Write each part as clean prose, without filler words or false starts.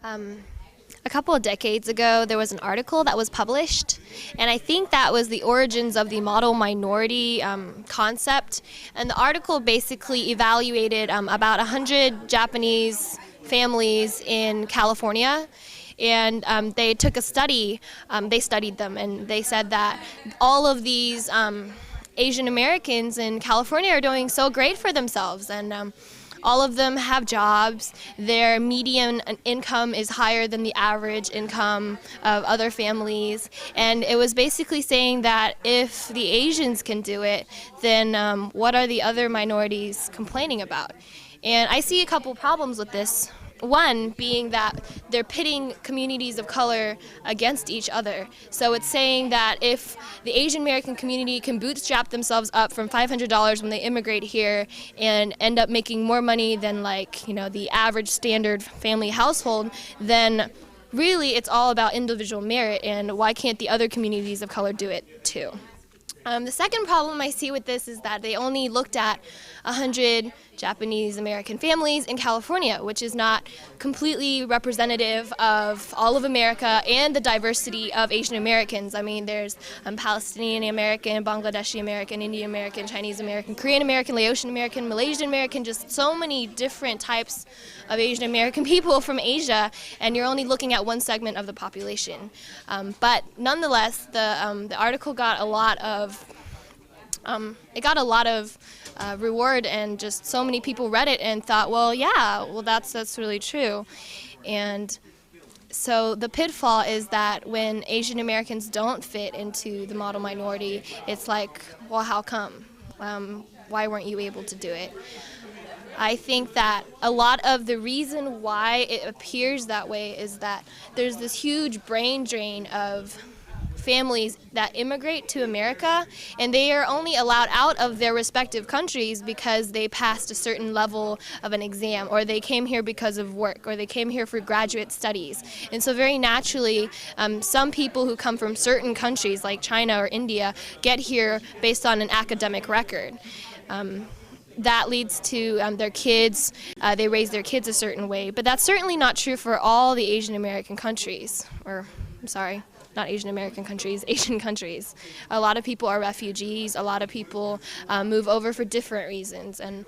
Um, a couple of decades ago, there was an article that was published, and I think that was the origins of the model minority concept. And the article basically evaluated about 100 Japanese families in California. And they took a study, they studied them, and they said that all of these Asian Americans in California are doing so great for themselves. And all of them have jobs. Their median income is higher than the average income of other families. And it was basically saying that if the Asians can do it, then what are the other minorities complaining about? And I see a couple problems with this. One being that they're pitting communities of color against each other. So it's saying that if the Asian American community can bootstrap themselves up from $500 when they immigrate here and end up making more money than the average standard family household, then really it's all about individual merit, and why can't the other communities of color do it too? The second problem I see with this is that they only looked at 100 Japanese American families in California, which is not completely representative of all of America and the diversity of Asian Americans. I mean, there's Palestinian American, Bangladeshi American, Indian American, Chinese American, Korean American, Laotian American, Malaysian American, just so many different types of Asian American people from Asia, and you're only looking at one segment of the population. But nonetheless, the article got a lot of reward, and just so many people read it and thought, well, that's really true. And so the pitfall is that when Asian Americans don't fit into the model minority, it's like, well, how come? Why weren't you able to do it? I think that a lot of the reason why it appears that way is that there's this huge brain drain of families that immigrate to America, and they are only allowed out of their respective countries because they passed a certain level of an exam, or they came here because of work, or they came here for graduate studies. And so very naturally, some people who come from certain countries like China or India get here based on an academic record. That leads to their kids, they raise their kids a certain way, but that's certainly not true for all the Asian American countries, not Asian American countries, Asian countries. A lot of people are refugees, a lot of people move over for different reasons, and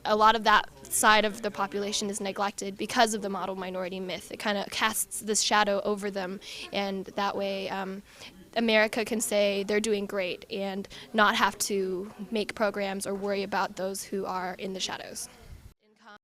a lot of that side of the population is neglected because of the model minority myth. It kind of casts this shadow over them, and that way America can say they're doing great and not have to make programs or worry about those who are in the shadows.